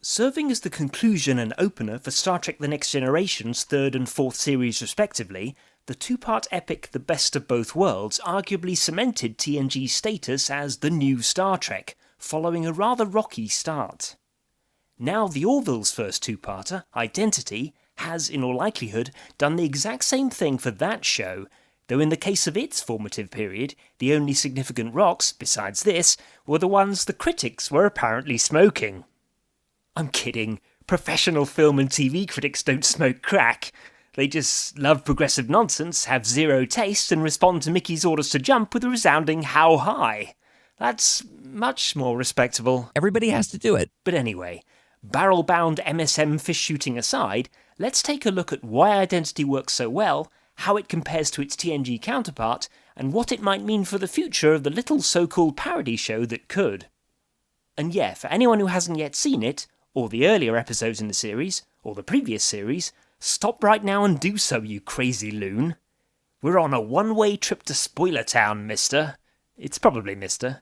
Serving as the conclusion and opener for Star Trek The Next Generation's third and fourth series respectively, the two-part epic The Best of Both Worlds arguably cemented TNG's status as the new Star Trek, following a rather rocky start. Now the Orville's first two-parter, Identity, has, in all likelihood, done the exact same thing for that show, though in the case of its formative period, the only significant rocks, besides this, were the ones the critics were apparently smoking. I'm kidding. Professional film and TV critics don't smoke crack. They just love progressive nonsense, have zero taste, and respond to Mickey's orders to jump with a resounding how high. That's much more respectable. Everybody has to do it. But anyway, barrel-bound MSM fish shooting aside, let's take a look at why Identity works so well, how it compares to its TNG counterpart, and what it might mean for the future of the little so-called parody show that could. And yeah, for anyone who hasn't yet seen it, or the earlier episodes in the series, or the previous series, stop right now and do so, you crazy loon. We're on a one-way trip to Spoiler Town, mister. It's probably mister.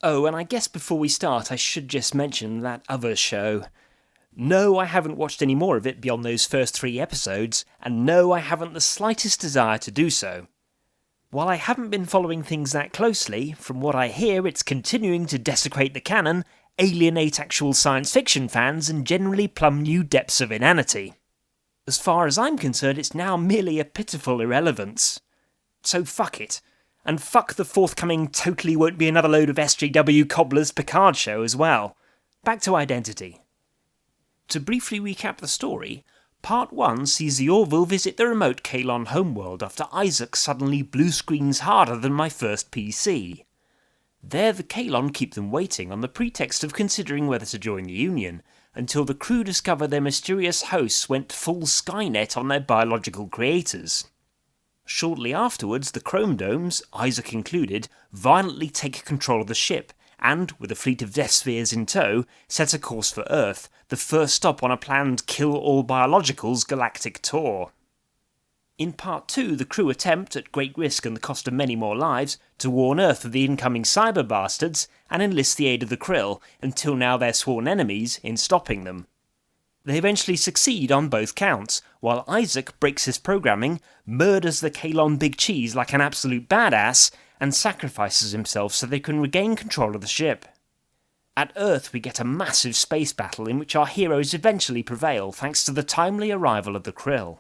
Oh, and I guess before we start I should just mention that other show. No, I haven't watched any more of it beyond those first 3 episodes, and no, I haven't the slightest desire to do so. While I haven't been following things that closely, from what I hear it's continuing to desecrate the canon, alienate actual science fiction fans, and generally plumb new depths of inanity. As far as I'm concerned, it's now merely a pitiful irrelevance. So fuck it. And fuck the forthcoming totally won't be another load of SJW Cobbler's Picard show as well. Back to Identity. To briefly recap the story, Part 1 sees the Orville visit the remote Kaylon homeworld after Isaac suddenly blue screens harder than my first PC. There the Kaylon keep them waiting on the pretext of considering whether to join the Union, until the crew discover their mysterious hosts went full Skynet on their biological creators. Shortly afterwards, the Chrome Domes, Isaac included, violently take control of the ship, and, with a fleet of Death Spheres in tow, set a course for Earth, the first stop on a planned kill-all-biologicals galactic tour. In Part 2, the crew attempt, at great risk and the cost of many more lives, to warn Earth of the incoming cyber bastards, and enlist the aid of the Krill, until now their sworn enemies, in stopping them. They eventually succeed on both counts, while Isaac breaks his programming, murders the Kaylon Big Cheese like an absolute badass, and sacrifices himself so they can regain control of the ship. At Earth we get a massive space battle in which our heroes eventually prevail thanks to the timely arrival of the Krill.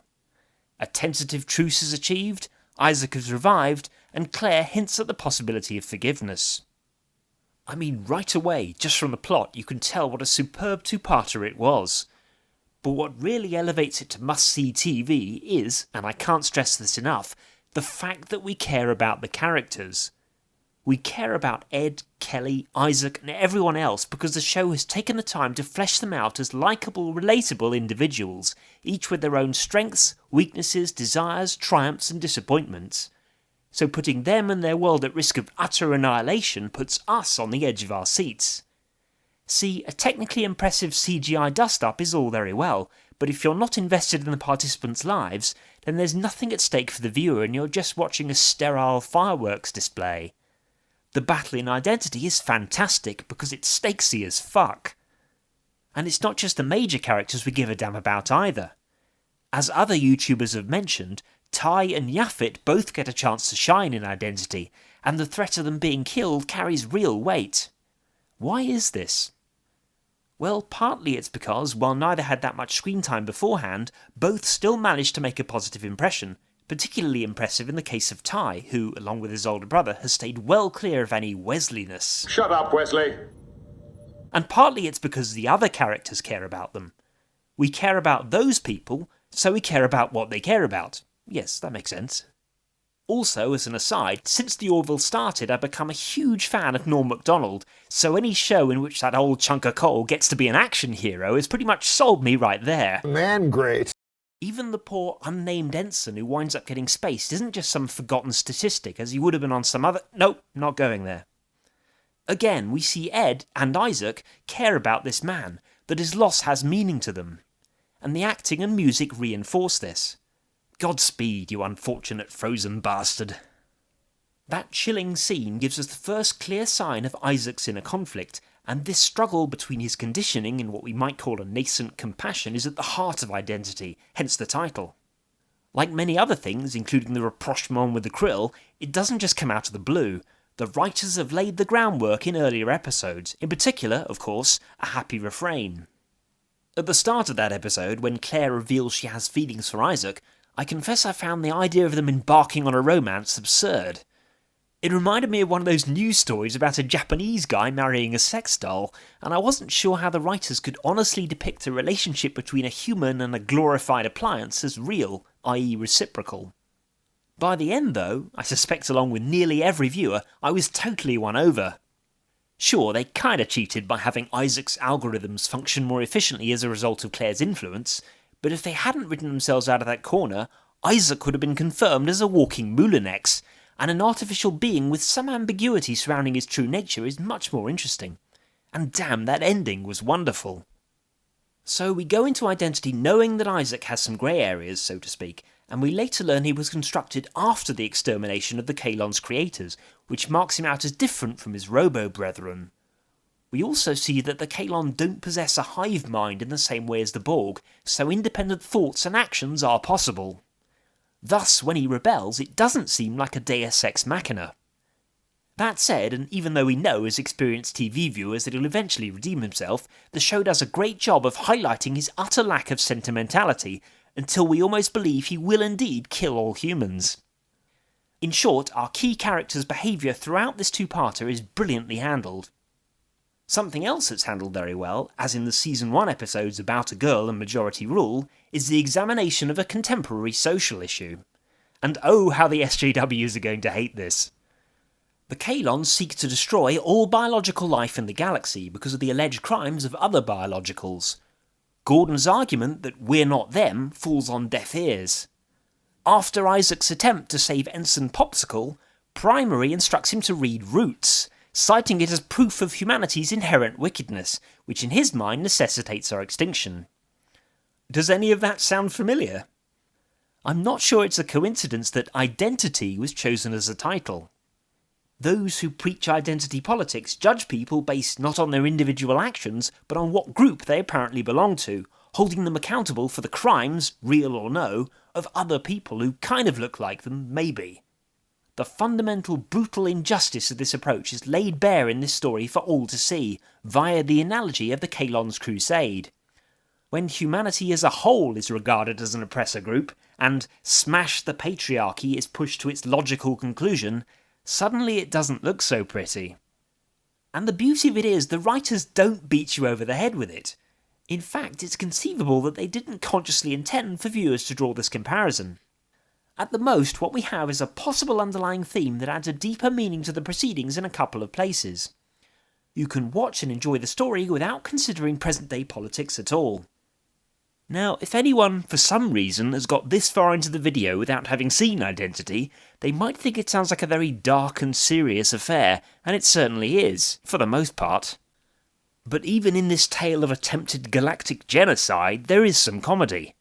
A tentative truce is achieved, Isaac is revived, and Claire hints at the possibility of forgiveness. I mean, right away, just from the plot, you can tell what a superb two-parter it was. But what really elevates it to must-see TV is, and I can't stress this enough, the fact that we care about the characters. We care about Ed, Kelly, Isaac, and everyone else because the show has taken the time to flesh them out as likeable, relatable individuals, each with their own strengths, weaknesses, desires, triumphs, and disappointments. So putting them and their world at risk of utter annihilation puts us on the edge of our seats. See, a technically impressive CGI dust-up is all very well, but if you're not invested in the participants' lives, then there's nothing at stake for the viewer and you're just watching a sterile fireworks display. The battle in Identity is fantastic because it's stakesy as fuck. And it's not just the major characters we give a damn about either. As other YouTubers have mentioned, Ty and Yaphet both get a chance to shine in Identity, and the threat of them being killed carries real weight. Why is this? Well, partly it's because, while neither had that much screen time beforehand, both still managed to make a positive impression, particularly impressive in the case of Ty, who, along with his older brother, has stayed well clear of any Wesleyness. Shut up, Wesley! And partly it's because the other characters care about them. We care about those people, so we care about what they care about. Yes, that makes sense. Also, as an aside, since the Orville started, I've become a huge fan of Norm Macdonald, so any show in which that old chunk of coal gets to be an action hero has pretty much sold me right there. Man, great. Even the poor unnamed ensign who winds up getting spaced isn't just some forgotten statistic as he would have been on some other... Nope, not going there. Again, we see Ed and Isaac care about this man, that his loss has meaning to them. And the acting and music reinforce this. Godspeed, you unfortunate frozen bastard. That chilling scene gives us the first clear sign of Isaac's inner conflict, And this struggle between his conditioning and what we might call a nascent compassion is at the heart of Identity, hence the title. Like many other things, including the rapprochement with the krill, it doesn't just come out of the blue. The writers have laid the groundwork in earlier episodes, in particular, of course, A Happy Refrain. At the start of that episode, when Claire reveals she has feelings for Isaac, I confess I found the idea of them embarking on a romance absurd. It reminded me of one of those news stories about a Japanese guy marrying a sex doll, and I wasn't sure how the writers could honestly depict a relationship between a human and a glorified appliance as real, i.e. reciprocal. By the end though, I suspect along with nearly every viewer, I was totally won over. Sure, they kinda cheated by having Isaac's algorithms function more efficiently as a result of Claire's influence, but if they hadn't written themselves out of that corner, Isaac would have been confirmed as a walking Moulinex, and an artificial being with some ambiguity surrounding his true nature is much more interesting. And damn, that ending was wonderful. So we go into Identity knowing that Isaac has some grey areas, so to speak, and we later learn he was constructed after the extermination of the Kaylon's creators, which marks him out as different from his robo-brethren. We also see that the Kaylon don't possess a hive mind in the same way as the Borg, so independent thoughts and actions are possible. Thus, when he rebels, it doesn't seem like a deus ex machina. That said, and even though we know as experienced TV viewers that he'll eventually redeem himself, the show does a great job of highlighting his utter lack of sentimentality, until we almost believe he will indeed kill all humans. In short, our key character's behaviour throughout this two-parter is brilliantly handled. Something else that's handled very well, as in the Season 1 episodes About a Girl and Majority Rule, is the examination of a contemporary social issue. And oh how the SJWs are going to hate this. The Kaylons seek to destroy all biological life in the galaxy because of the alleged crimes of other biologicals. Gordon's argument that we're not them falls on deaf ears. After Isaac's attempt to save Ensign Popsicle, Primary instructs him to read Roots, citing it as proof of humanity's inherent wickedness, which in his mind necessitates our extinction. Does any of that sound familiar? I'm not sure it's a coincidence that Identity was chosen as a title. Those who preach identity politics judge people based not on their individual actions, but on what group they apparently belong to, holding them accountable for the crimes, real or no, of other people who kind of look like them, maybe. The fundamental brutal injustice of this approach is laid bare in this story for all to see, via the analogy of the Kaylon's crusade. When humanity as a whole is regarded as an oppressor group, and smash the patriarchy is pushed to its logical conclusion, suddenly it doesn't look so pretty. And the beauty of it is, the writers don't beat you over the head with it. In fact, it's conceivable that they didn't consciously intend for viewers to draw this comparison. At the most, what we have is a possible underlying theme that adds a deeper meaning to the proceedings in a couple of places. You can watch and enjoy the story without considering present-day politics at all. Now, if anyone, for some reason, has got this far into the video without having seen Identity, they might think it sounds like a very dark and serious affair, and it certainly is, for the most part. But even in this tale of attempted galactic genocide, there is some comedy.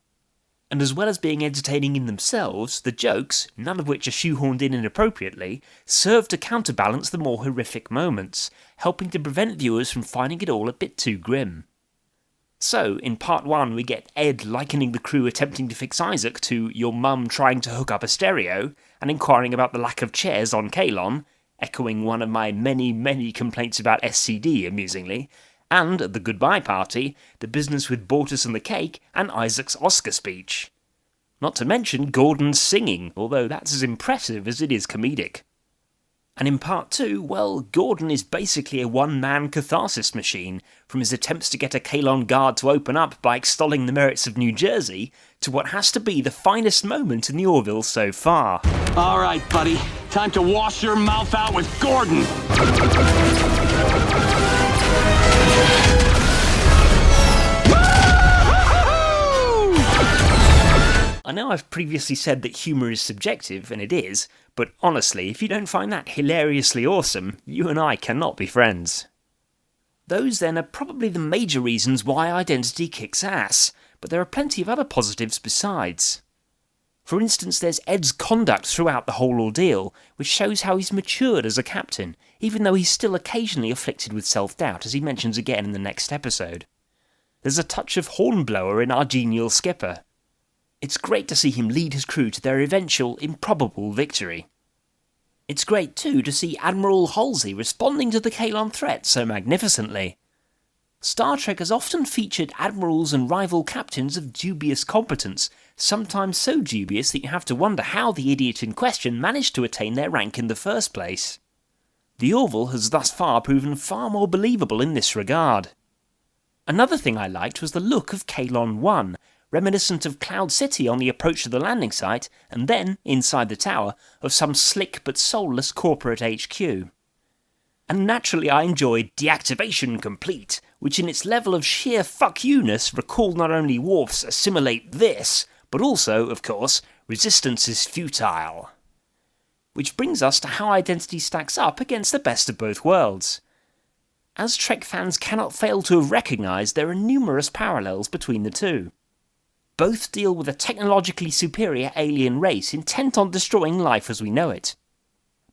And as well as being entertaining in themselves, the jokes, none of which are shoehorned in inappropriately, serve to counterbalance the more horrific moments, helping to prevent viewers from finding it all a bit too grim. So, in part 1 we get Ed likening the crew attempting to fix Isaac to your mum trying to hook up a stereo, and inquiring about the lack of chairs on Kaylon, echoing one of my many complaints about SCD amusingly, and at the goodbye party, the business with Bortus and the cake, and Isaac's Oscar speech. Not to mention Gordon's singing, although that's as impressive as it is comedic. And in part 2, well, Gordon is basically a one-man catharsis machine, from his attempts to get a Kaylon guard to open up by extolling the merits of New Jersey, to what has to be the finest moment in the Orville so far. All right, buddy. Time to wash your mouth out with Gordon! I know I've previously said that humour is subjective, and it is, but honestly, if you don't find that hilariously awesome, you and I cannot be friends. Those then are probably the major reasons why Identity kicks ass, but there are plenty of other positives besides. For instance, there's Ed's conduct throughout the whole ordeal, which shows how he's matured as a captain, even though he's still occasionally afflicted with self-doubt, as he mentions again in the next episode. There's a touch of hornblower in our genial skipper. It's great to see him lead his crew to their eventual, improbable victory. It's great too to see Admiral Halsey responding to the Kaelon threat so magnificently. Star Trek has often featured admirals and rival captains of dubious competence, sometimes so dubious that you have to wonder how the idiot in question managed to attain their rank in the first place. The Orville has thus far proven far more believable in this regard. Another thing I liked was the look of Kaelon 1, reminiscent of Cloud City on the approach to the landing site, and then, inside the tower, of some slick but soulless corporate HQ. And naturally I enjoyed Deactivation Complete, which in its level of sheer fuck you-ness recalled not only Worf's Assimilate This, but also, of course, Resistance is Futile. Which brings us to how Identity stacks up against the best of both worlds. As Trek fans cannot fail to have recognised, there are numerous parallels between the two. Both deal with a technologically superior alien race intent on destroying life as we know it.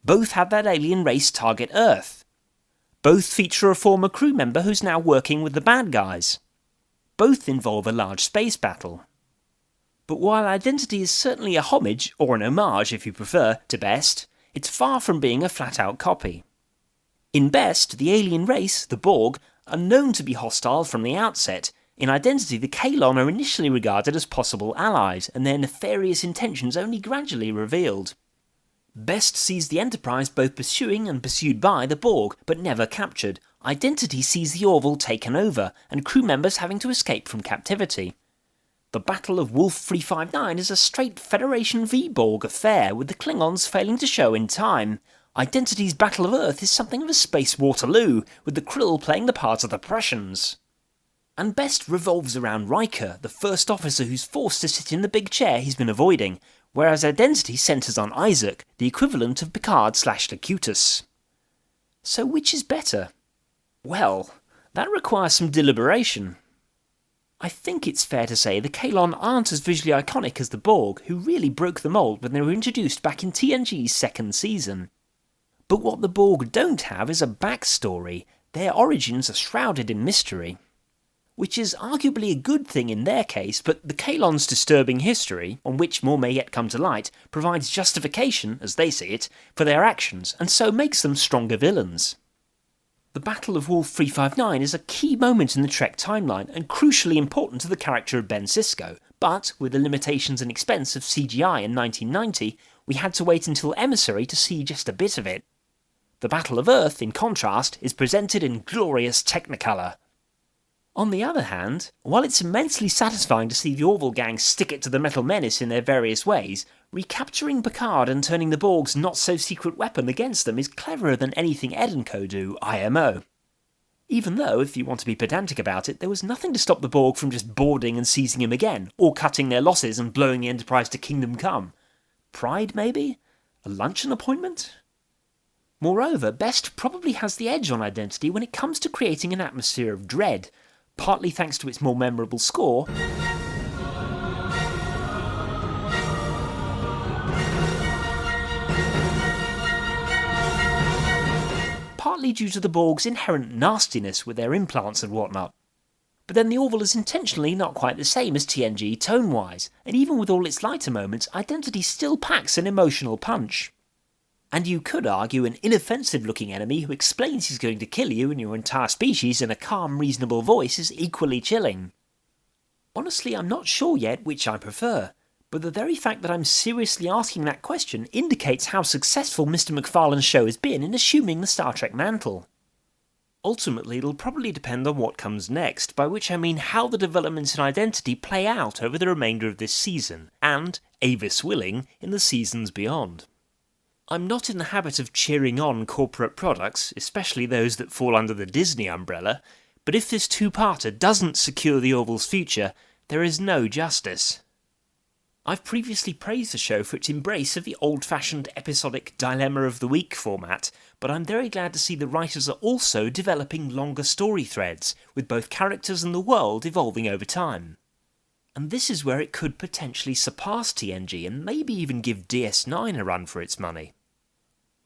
Both have that alien race target Earth. Both feature a former crew member who's now working with the bad guys. Both involve a large space battle. But while Identity is certainly a homage, or an homage if you prefer, to Best, it's far from being a flat-out copy. In Best, the alien race, the Borg, are known to be hostile from the outset. In Identity, the Kaelon are initially regarded as possible allies, and their nefarious intentions only gradually revealed. Best sees the Enterprise both pursuing and pursued by the Borg, but never captured. Identity sees the Orville taken over, and crew members having to escape from captivity. The Battle of Wolf 359 is a straight Federation v Borg affair, with the Klingons failing to show in time. Identity's Battle of Earth is something of a space Waterloo, with the Krill playing the part of the Prussians. And Best revolves around Riker, the first officer who's forced to sit in the big chair he's been avoiding, whereas Identity centres on Isaac, the equivalent of Picard/Locutus. So which is better? Well, that requires some deliberation. I think it's fair to say the Kaelon aren't as visually iconic as the Borg, who really broke the mould when they were introduced back in TNG's second season. But what the Borg don't have is a backstory. Their origins are shrouded in mystery. Which is arguably a good thing in their case, but the Kaelon's disturbing history, on which more may yet come to light, provides justification, as they see it, for their actions, and so makes them stronger villains. The Battle of Wolf 359 is a key moment in the Trek timeline, and crucially important to the character of Ben Sisko, but, with the limitations and expense of CGI in 1990, we had to wait until Emissary to see just a bit of it. The Battle of Earth, in contrast, is presented in glorious Technicolor. On the other hand, while it's immensely satisfying to see the Orville gang stick it to the Metal Menace in their various ways, recapturing Picard and turning the Borg's not-so-secret weapon against them is cleverer than anything Ed and co do, IMO. Even though, if you want to be pedantic about it, there was nothing to stop the Borg from just boarding and seizing him again, or cutting their losses and blowing the Enterprise to Kingdom Come. Pride, maybe? A luncheon appointment? Moreover, Best probably has the edge on Identity when it comes to creating an atmosphere of dread, partly thanks to its more memorable score, partly due to the Borg's inherent nastiness with their implants and whatnot. But then the Orville is intentionally not quite the same as TNG tone-wise, and even with all its lighter moments, Identity still packs an emotional punch. And you could argue an inoffensive-looking enemy who explains he's going to kill you and your entire species in a calm, reasonable voice is equally chilling. Honestly, I'm not sure yet which I prefer, but the very fact that I'm seriously asking that question indicates how successful Mr. McFarlane's show has been in assuming the Star Trek mantle. Ultimately, it'll probably depend on what comes next, by which I mean how the developments in Identity play out over the remainder of this season, and, Avis willing, in the seasons beyond. I'm not in the habit of cheering on corporate products, especially those that fall under the Disney umbrella, but if this two-parter doesn't secure the Orville's future, there is no justice. I've previously praised the show for its embrace of the old-fashioned episodic Dilemma of the Week format, but I'm very glad to see the writers are also developing longer story threads, with both characters and the world evolving over time. And this is where it could potentially surpass TNG and maybe even give DS9 a run for its money.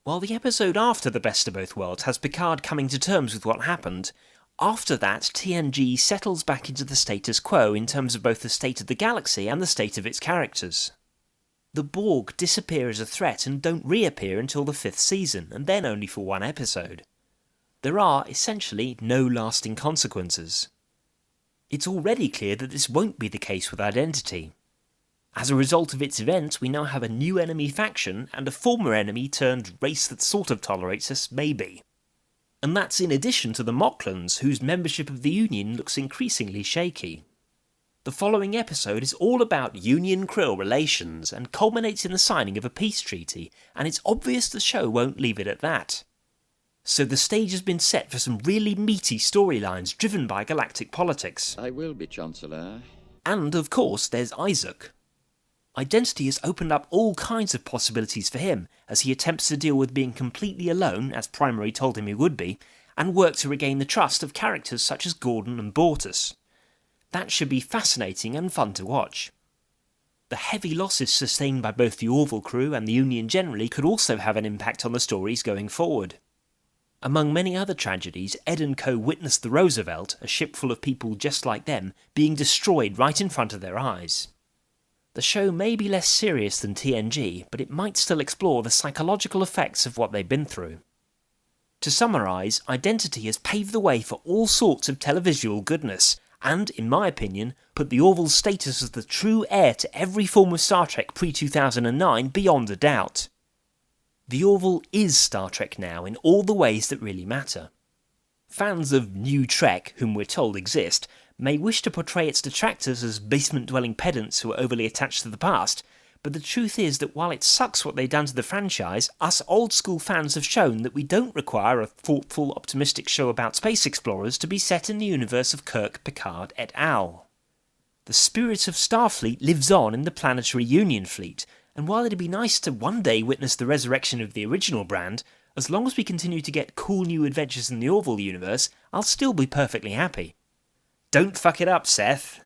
While the episode after The Best of Both Worlds has Picard coming to terms with what happened, after that TNG settles back into the status quo in terms of both the state of the galaxy and the state of its characters. The Borg disappear as a threat and don't reappear until the 5th season, and then only for one episode. There are, essentially, no lasting consequences. It's already clear that this won't be the case with Identity. As a result of its events, we now have a new enemy faction and a former enemy turned race that sort of tolerates us, maybe. And that's in addition to the Moclans, whose membership of the Union looks increasingly shaky. The following episode is all about Union-Krill relations and culminates in the signing of a peace treaty, and it's obvious the show won't leave it at that. So the stage has been set for some really meaty storylines driven by galactic politics. I will be Chancellor. And of course there's Isaac. Identity has opened up all kinds of possibilities for him as he attempts to deal with being completely alone, as Primary told him he would be, and work to regain the trust of characters such as Gordon and Bortus. That should be fascinating and fun to watch. The heavy losses sustained by both the Orville crew and the Union generally could also have an impact on the stories going forward. Among many other tragedies, Ed and co witnessed the Roosevelt, a ship full of people just like them, being destroyed right in front of their eyes. The show may be less serious than TNG, but it might still explore the psychological effects of what they've been through. To summarise, Identity has paved the way for all sorts of televisual goodness, and, in my opinion, put the Orville's status as the true heir to every form of Star Trek pre-2009 beyond a doubt. The Orville is Star Trek now in all the ways that really matter. Fans of New Trek, whom we're told exist, may wish to portray its detractors as basement-dwelling pedants who are overly attached to the past, but the truth is that while it sucks what they've done to the franchise, us old-school fans have shown that we don't require a thoughtful, optimistic show about space explorers to be set in the universe of Kirk, Picard et al. The spirit of Starfleet lives on in the Planetary Union fleet, and while it'd be nice to one day witness the resurrection of the original brand, as long as we continue to get cool new adventures in the Orville universe, I'll still be perfectly happy. Don't fuck it up, Seth.